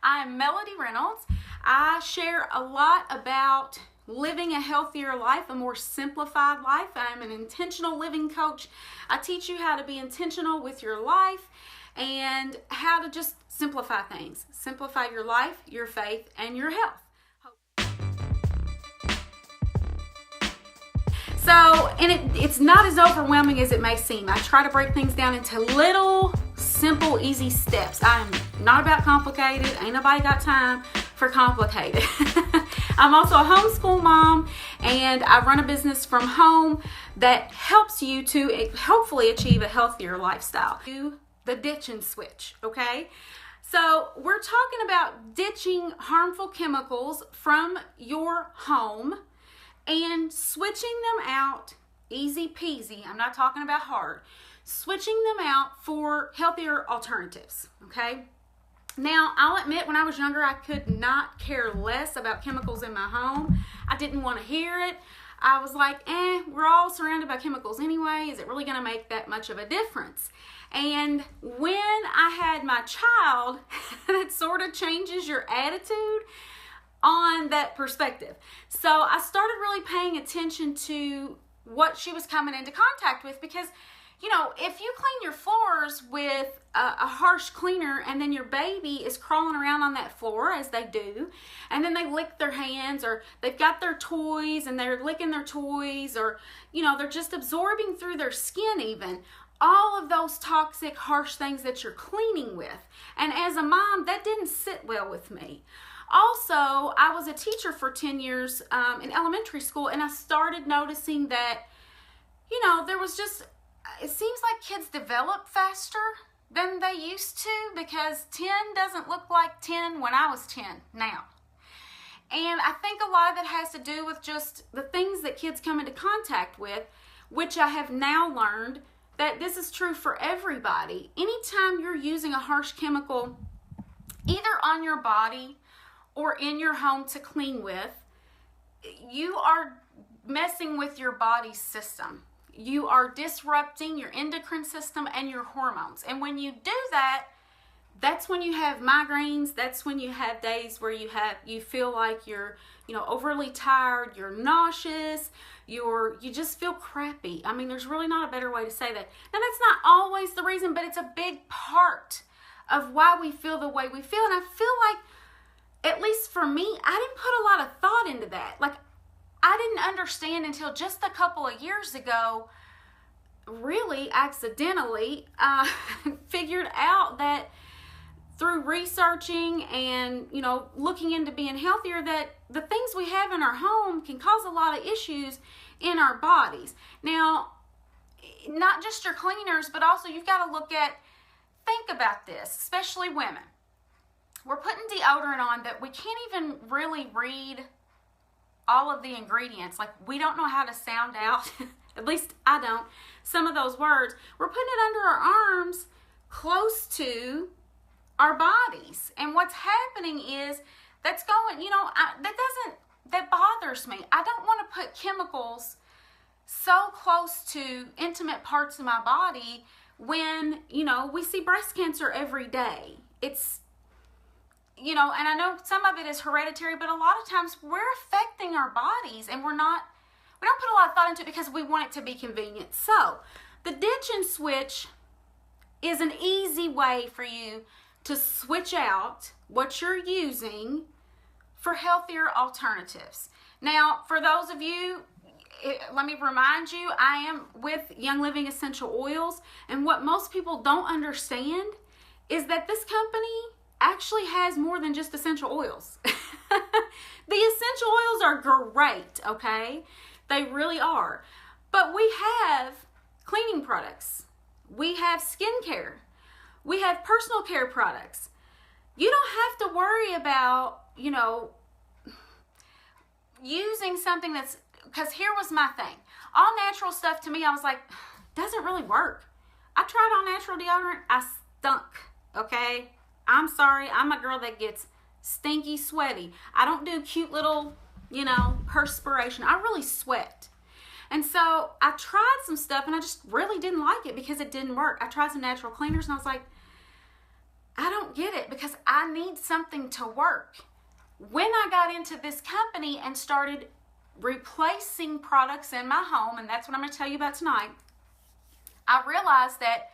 I'm Melody Reynolds. I share a lot about living a healthier life, a more simplified life. I'm an intentional living coach. I teach you how to be intentional with your life and how to just simplify things. Simplify your life, your faith, and your health. It's not as overwhelming as it may seem. I try to break things down into little, simple, easy steps. I'm not about complicated. Ain't nobody got time for complicated. I'm also a homeschool mom, and I run a business from home that helps you to hopefully achieve a healthier lifestyle. Do the ditch and switch, okay? So we're talking about ditching harmful chemicals from your home and switching them out, easy peasy. I'm not talking about hard. Switching them out for healthier alternatives, okay? Now, I'll admit when I was younger, I could not care less about chemicals in my home. I didn't want to hear it. I was like, we're all surrounded by chemicals anyway. Is it really going to make that much of a difference? And when I had my child, that sort of changes your attitude on that perspective. So I started really paying attention to what she was coming into contact with, because you know, if you clean your floors with a harsh cleaner and then your baby is crawling around on that floor, as they do, and then they lick their hands, or they've got their toys and they're licking their toys, or you know, they're just absorbing through their skin even, all of those toxic, harsh things that you're cleaning with. And as a mom, that didn't sit well with me. Also, I was a teacher for 10 years in elementary school, and I started noticing that, you know, there was just, it seems like kids develop faster than they used to, because 10 doesn't look like 10 when I was 10 now. And I think a lot of it has to do with just the things that kids come into contact with, which I have now learned that this is true for everybody. Anytime you're using a harsh chemical, either on your body or in your home to clean with, you are messing with your body's system. You are disrupting your endocrine system and your hormones. And when you do that, that's when you have migraines. That's when you have days where you feel like you're, you know, overly tired, you're nauseous, you just feel crappy. I mean, there's really not a better way to say that. Now, that's not always the reason, but it's a big part of why we feel the way we feel. And I feel like, at least for me, I didn't put a lot of thought into that. Like, I didn't understand until just a couple of years ago, really accidentally, figured out that through researching and, you know, looking into being healthier, that the things we have in our home can cause a lot of issues in our bodies. Now, not just your cleaners, but also you've got to think about this, especially women. We're putting deodorant on that we can't even really read all of the ingredients. Like, we don't know how to sound out, at least I don't, some of those words. We're putting it under our arms, close to our bodies. And what's happening is that's going, you know, that bothers me. I don't want to put chemicals so close to intimate parts of my body when, you know, we see breast cancer every day. It's, you know, and I know some of it is hereditary, but a lot of times we're affecting our bodies, and we don't put a lot of thought into it because we want it to be convenient. So the ditch and switch is an easy way for you to switch out what you're using for healthier alternatives. Now, for those of you, let me remind you, I am with Young Living Essential Oils, and what most people don't understand is that this company actually has more than just essential oils. The essential oils are great, okay? They really are. But we have cleaning products. We have skincare. We have personal care products. You don't have to worry about, you know, using something that's, because here was my thing. All natural stuff to me, I was like, doesn't really work. I tried all natural deodorant. I stunk, okay? I'm sorry, I'm a girl that gets stinky, sweaty. I don't do cute little, you know, perspiration. I really sweat. And so I tried some stuff and I just really didn't like it because it didn't work. I tried some natural cleaners and I was like, I don't get it because I need something to work. When I got into this company and started replacing products in my home, and that's what I'm going to tell you about tonight, I realized that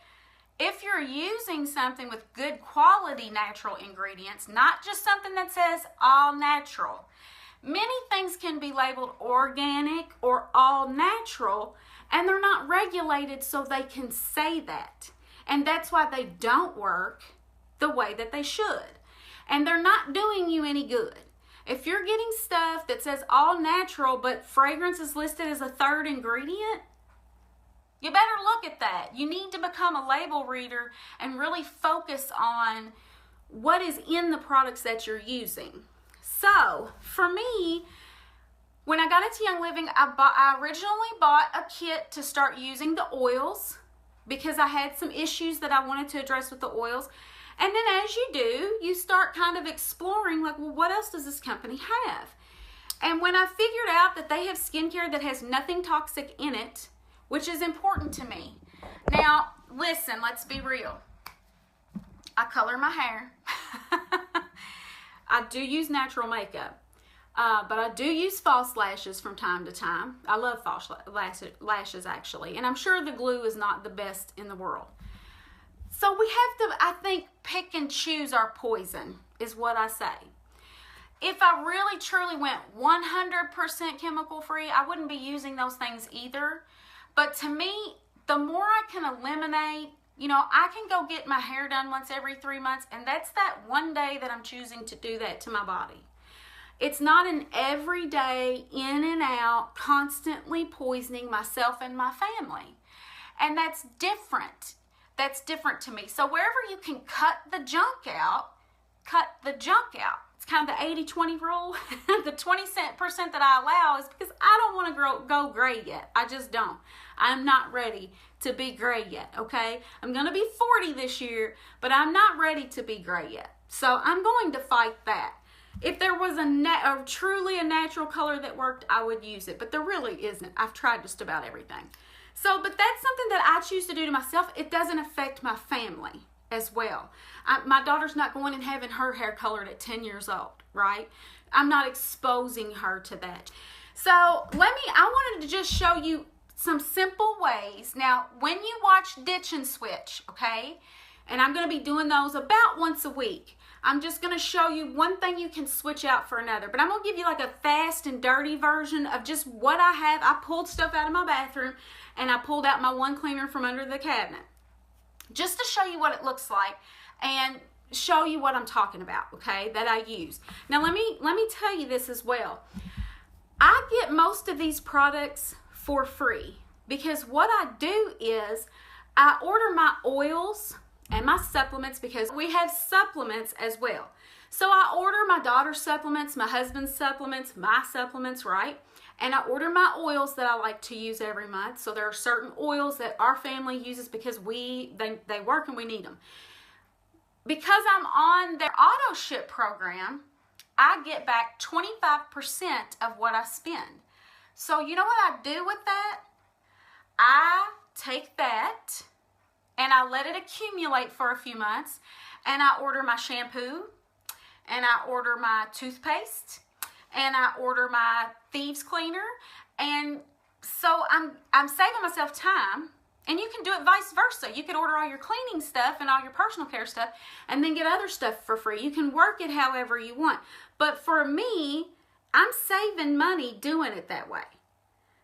if you're using something with good quality natural ingredients, not just something that says all natural, many things can be labeled organic or all natural, and they're not regulated so they can say that. And that's why they don't work the way that they should. And they're not doing you any good. If you're getting stuff that says all natural, but fragrance is listed as a third ingredient, you better look at that. You need to become a label reader and really focus on what is in the products that you're using. So, for me, when I got into Young Living, I originally bought a kit to start using the oils because I had some issues that I wanted to address with the oils. And then as you do, you start kind of exploring, like, well, what else does this company have? And when I figured out that they have skincare that has nothing toxic in it, which is important to me. Now, listen, let's be real. I color my hair. I do use natural makeup, but I do use false lashes from time to time. I love false lashes, actually, and I'm sure the glue is not the best in the world. So we have to, I think, pick and choose our poison, is what I say. If I really truly went 100% chemical free, I wouldn't be using those things either. But to me, the more I can eliminate, I can go get my hair done once every 3 months, and that's that one day that I'm choosing to do that to my body. It's not an everyday in and out, constantly poisoning myself and my family. And that's different. That's different to me. So wherever you can cut the junk out, cut the junk out. It's kind of the 80-20 rule. The 20% that I allow is because I don't want to go gray yet. I just don't. I'm not ready to be gray yet, okay? I'm going to be 40 this year, but I'm not ready to be gray yet. So I'm going to fight that. If there was truly a natural color that worked, I would use it. But there really isn't. I've tried just about everything. So, but that's something that I choose to do to myself. It doesn't affect my family as well. My daughter's not going and having her hair colored at 10 years old, right? I'm not exposing her to that. So I wanted to just show you some simple ways. Now, when you watch Ditch and Switch, okay, and I'm going to be doing those about once a week, I'm just going to show you one thing you can switch out for another. But I'm going to give you like a fast and dirty version of just what I have. I pulled stuff out of my bathroom and I pulled out my one cleaner from under the cabinet just to show you what it looks like and show you what I'm talking about, okay, that I use. Now, let me tell you this as well. I get most of these products for free because what I do is I order my oils and my supplements because we have supplements as well. So I order my daughter's supplements, my husband's supplements, my supplements, right? And I order my oils that I like to use every month. So there are certain oils that our family uses because they work and we need them. Because I'm on their auto ship program, I get back 25% of what I spend. So you know what I do with that? I take that and I let it accumulate for a few months, and I order my shampoo, and I order my toothpaste, and I order my thieves cleaner, and so I'm saving myself time. And you can do it vice versa. You could order all your cleaning stuff and all your personal care stuff and then get other stuff for free. You can work it however you want. But for me, I'm saving money doing it that way.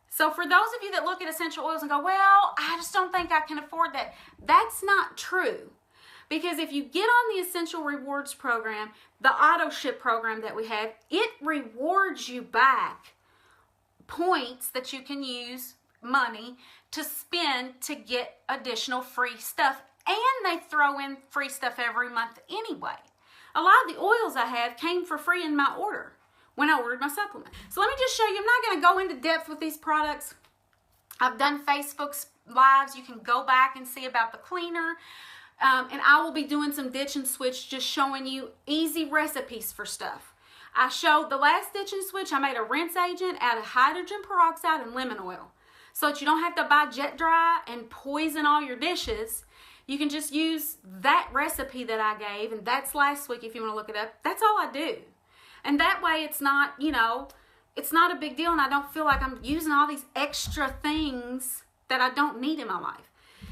So for those of you that look at essential oils and go, well, I just don't think I can afford that. That's not true. Because if you get on the Essential Rewards program, the auto ship program that we have, it rewards you back points that you can use, money, to spend to get additional free stuff. And they throw in free stuff every month anyway. A lot of the oils I have came for free in my order when I ordered my supplement. So let me just show you. I'm not going to go into depth with these products. I've done Facebook Lives. You can go back and see about the cleaner. And I will be doing some Ditch and Switch, just showing you easy recipes for stuff. I showed the last Ditch and Switch. I made a rinse agent out of hydrogen peroxide and lemon oil. So that you don't have to buy Jet Dry and poison all your dishes. You can just use that recipe that I gave, and that's last week if you want to look it up. That's all I do. And that way it's not, it's not a big deal, and I don't feel like I'm using all these extra things that I don't need in my life.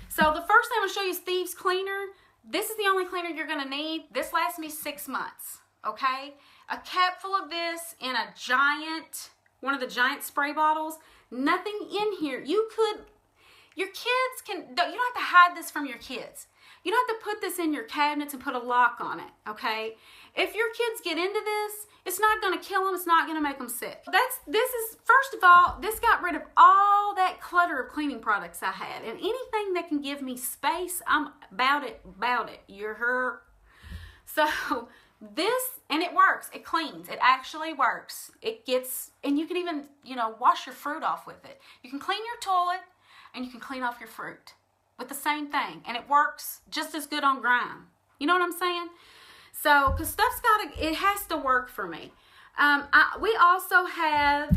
So the first thing I'm going to show you is Thieves Cleaner. This is the only cleaner you're going to need. This lasts me 6 months, okay? A cap full of this in a giant, one of the giant spray bottles. Nothing in here. Your kids you don't have to hide this from your kids. You don't have to put this in your cabinets and put a lock on it, okay? If your kids get into this, it's not going to kill them. It's not going to make them sick. First of all, this got rid of all that clutter of cleaning products I had. And anything that can give me space, I'm about it. You're her. So this, and it works. It cleans. It actually works. And you can even, wash your fruit off with it. You can clean your toilet and you can clean off your fruit with the same thing. And it works just as good on grime. You know what I'm saying? So, because it has to work for me. We also have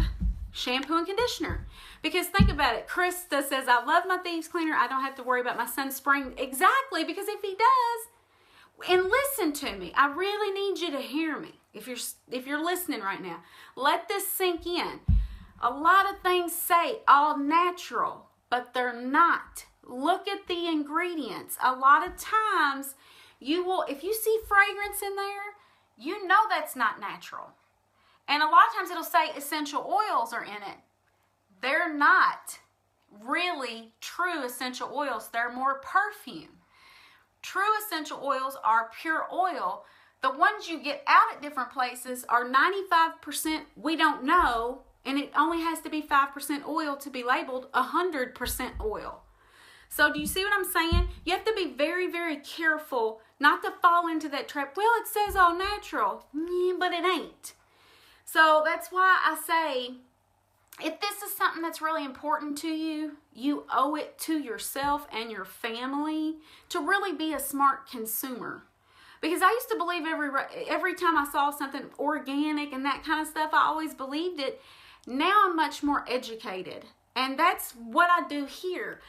shampoo and conditioner. Because think about it. Krista says, I love my Thieves Cleaner. I don't have to worry about my son's spraying. Exactly, because if he does, and listen to me, I really need you to hear me. If you're listening right now, let this sink in. A lot of things say all natural, but they're not. Look at the ingredients. A lot of times, if you see fragrance in there, you know that's not natural. And a lot of times it'll say essential oils are in it. They're not really true essential oils. They're more perfume. True essential oils are pure oil. The ones you get out at different places are 95% we don't know, and it only has to be 5% oil to be labeled 100% oil. So do you see what I'm saying? You have to be very, very careful not to fall into that trap. Well, it says all natural, but it ain't. So that's why I say, if this is something that's really important to you, you owe it to yourself and your family to really be a smart consumer. Because I used to believe every time I saw something organic and that kind of stuff, I always believed it. Now I'm much more educated. And that's what I do here.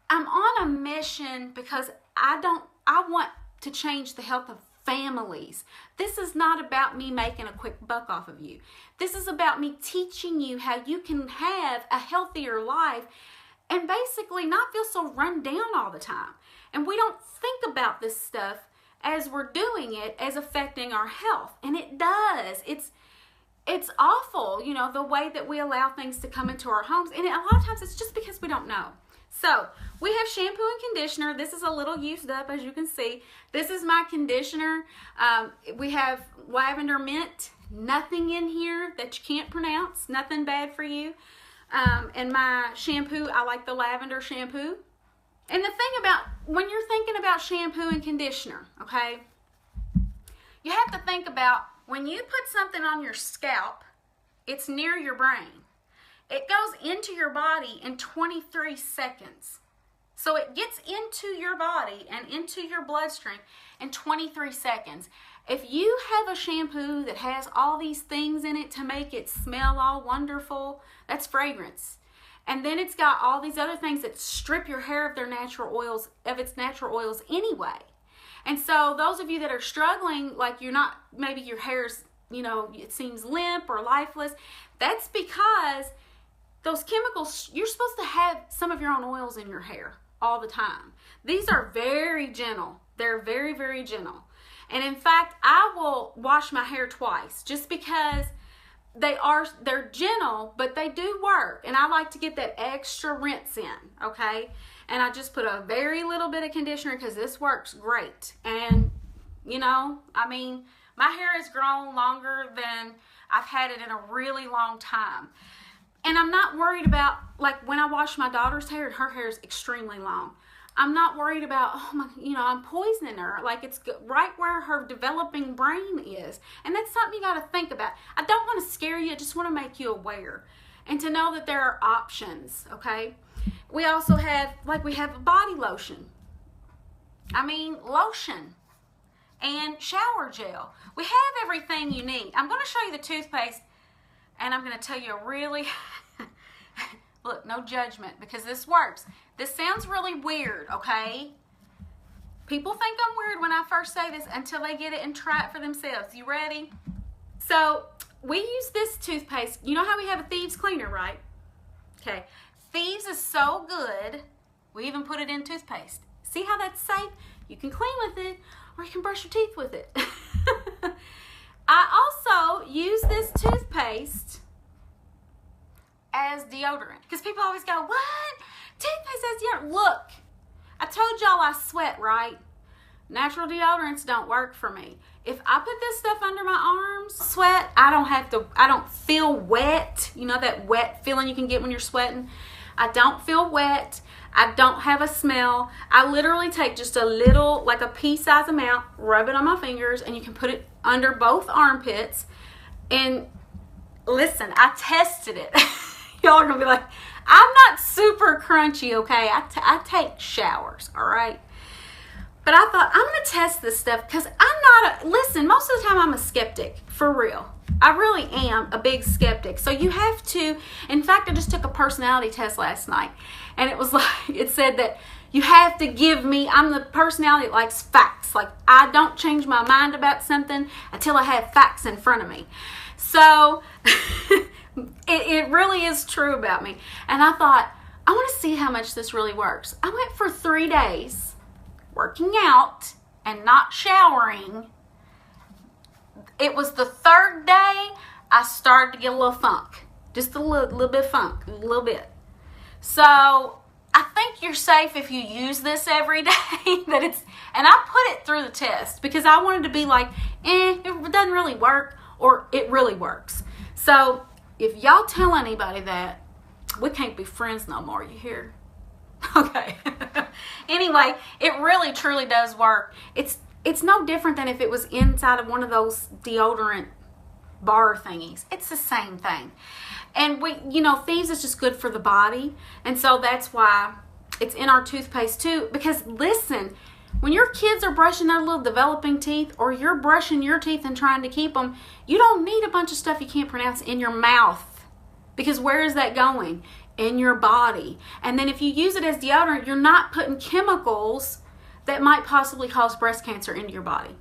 I'm on a mission because I want to change the health of families. This is not about me making a quick buck off of you. This is about me teaching you how you can have a healthier life and basically not feel so run down all the time. And we don't think about this stuff as we're doing it as affecting our health. And it does. It's awful, the way that we allow things to come into our homes. And a lot of times it's just because we don't know. So, we have shampoo and conditioner. This is a little used up, as you can see. This is my conditioner. We have lavender mint. Nothing in here that you can't pronounce. Nothing bad for you. And my shampoo, I like the lavender shampoo. And the thing about, when you're thinking about shampoo and conditioner, okay, you have to think about when you put something on your scalp, it's near your brain. It goes into your body in 23 seconds. So it gets into your body and into your bloodstream in 23 seconds. If you have a shampoo that has all these things in it to make it smell all wonderful, that's fragrance. And then it's got all these other things that strip your hair of its natural oils anyway. And so those of you that are struggling, like maybe your hair's, it seems limp or lifeless, that's because those chemicals, you're supposed to have some of your own oils in your hair all the time. These are very gentle. They're very, very gentle. And in fact, I will wash my hair twice just because they're gentle, but they do work. And I like to get that extra rinse in, okay? And I just put a very little bit of conditioner because this works great. And, my hair has grown longer than I've had it in a really long time. And I'm not worried about, like when I wash my daughter's hair, her hair is extremely long. I'm not worried about, I'm poisoning her. Like it's right where her developing brain is. And that's something you got to think about. I don't want to scare you. I just want to make you aware. And to know that there are options, okay? We also have, we have a body lotion. Lotion and shower gel. We have everything you need. I'm going to show you the toothpaste. And I'm going to tell you a really, look, no judgment, because this works. This sounds really weird, okay? People think I'm weird when I first say this until they get it and try it for themselves. You ready? So we use this toothpaste. You know how we have a Thieves cleaner, right? Okay. Thieves is so good, we even put it in toothpaste. See how that's safe? You can clean with it, or you can brush your teeth with it. I also use this toothpaste as deodorant, because people always go, what? Toothpaste as deodorant? Look, I told y'all I sweat, right? Natural deodorants don't work for me. If I put this stuff under my arms, sweat, I don't feel wet. You know that wet feeling you can get when you're sweating? I don't feel wet. I don't have a smell. I literally take just a little, like a pea size amount, rub it on my fingers, and you can put it under both armpits. And listen, I tested it. Y'all are going to be like, I'm not super crunchy, okay? I take showers, all right? But I thought, I'm going to test this stuff because listen, most of the time I'm a skeptic, for real. I really am a big skeptic. So you have to, in fact, I just took a personality test last night. And it was like, it said that you have to give me, I'm the personality that likes facts. Like, I don't change my mind about something until I have facts in front of me. So it really is true about me. And I thought, I want to see how much this really works. I went for 3 days working out and not showering. It was the 3rd day I started to get a little funk. Just a little bit of funk, a little bit. So I think you're safe if you use this every day. And I put it through the test because I wanted to be like, it doesn't really work, or it really works. So if y'all tell anybody that, we can't be friends no more, you hear? Okay. Anyway, it really truly does work. It's no different than if it was inside of one of those deodorant bar thingies. It's the same thing. And Thieves is just good for the body. And so that's why it's in our toothpaste too. Because listen, when your kids are brushing their little developing teeth, or you're brushing your teeth and trying to keep them, you don't need a bunch of stuff you can't pronounce in your mouth. Because where is that going? In your body. And then if you use it as deodorant, you're not putting chemicals that might possibly cause breast cancer into your body.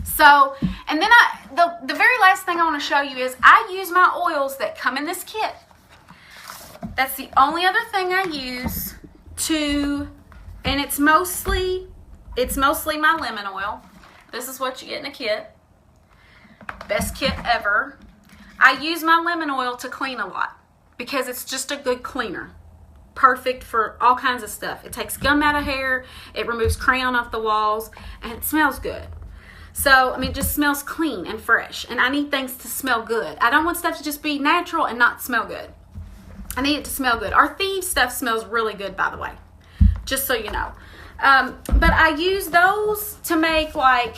So, and then the very last thing I want to show you is I use my oils that come in this kit. That's the only other thing I use and it's mostly my lemon oil. This is what you get in a kit. Best kit ever. I use my lemon oil to clean a lot because it's just a good cleaner. Perfect for all kinds of stuff. It takes gum out of hair, it removes crayon off the walls, and it smells good. So, it just smells clean and fresh, and I need things to smell good. I don't want stuff to just be natural and not smell good. I need it to smell good. Our Thieves stuff smells really good, by the way, just so you know. But I use those to make like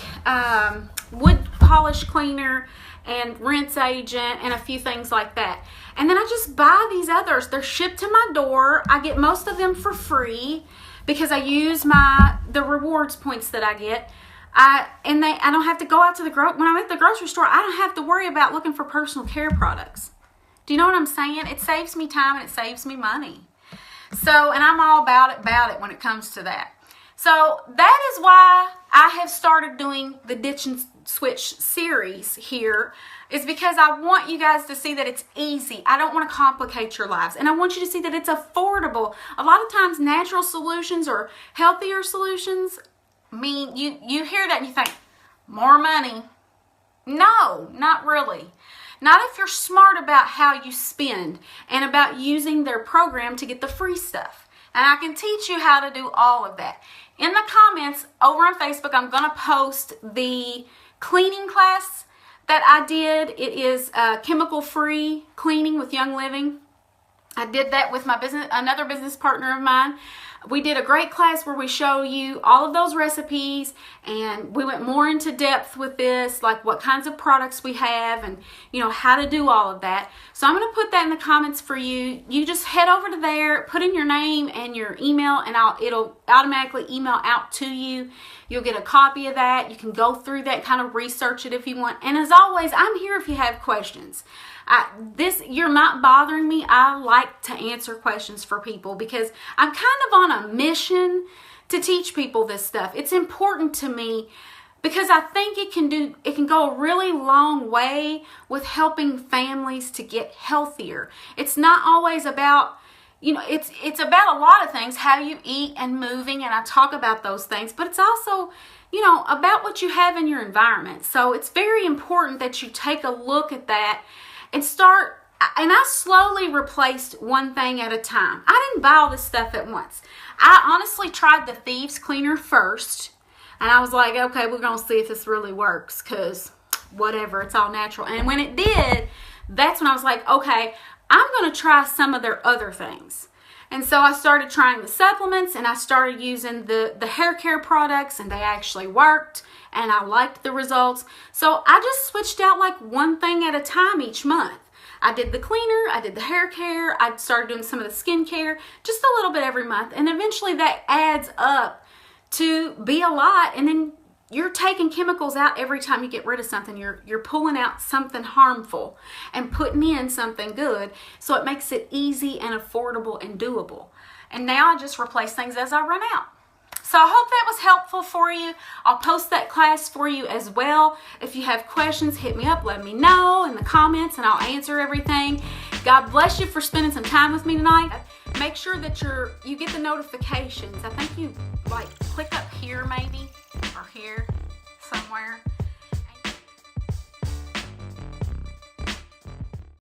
wood polish cleaner and rinse agent and a few things like that. And then I just buy these others. They're shipped to my door. I get most of them for free because I use the rewards points that I get. I don't have to go out to when I'm at the grocery store, I don't have to worry about looking for personal care products. Do you know what I'm saying? It saves me time and it saves me money. So, and I'm all about it when it comes to that. So that is why I have started doing the Ditch and Switch series here, is because I want you guys to see that it's easy. I don't want to complicate your lives. And I want you to see that it's affordable. A lot of times natural solutions or healthier solutions mean you hear that and you think, more money. No, not really. Not if you're smart about how you spend and about using their program to get the free stuff. And I can teach you how to do all of that. In the comments over on Facebook, I'm going to post the cleaning class that I did. It is chemical-free cleaning with Young Living. I did that with another business partner of mine. We did a great class where we show you all of those recipes, and we went more into depth with this, like what kinds of products we have and, how to do all of that. So I'm going to put that in the comments for you. You just head over to there, put in your name and your email, and it'll automatically email out to you. You'll get a copy of that. You can go through that, kind of research it if you want. And as always, I'm here if you have questions. You're not bothering me. I like to answer questions for people because I'm kind of on a mission to teach people this stuff. It's important to me because I think it can go a really long way with helping families to get healthier. It's not always about, it's about a lot of things, how you eat and moving, and I talk about those things, but it's also, about what you have in your environment. So it's very important that you take a look at that and start. And I slowly replaced one thing at a time. I didn't buy all this stuff at once. I honestly tried the Thieves Cleaner first. And I was like, okay, we're going to see if this really works. Because whatever, it's all natural. And when it did, that's when I was like, okay, I'm going to try some of their other things. And so I started trying the supplements. And I started using the hair care products. And they actually worked. And I liked the results. So I just switched out like one thing at a time each month. I did the cleaner, I did the hair care, I started doing some of the skincare, just a little bit every month. And eventually that adds up to be a lot. And then you're taking chemicals out every time you get rid of something. You're pulling out something harmful and putting in something good. So it makes it easy and affordable and doable. And now I just replace things as I run out. So I hope that was helpful for you. I'll post that class for you as well. If you have questions, hit me up, let me know in the comments, and I'll answer everything. God bless you for spending some time with me tonight. Make sure that you get the notifications. I think you click up here maybe, or here somewhere.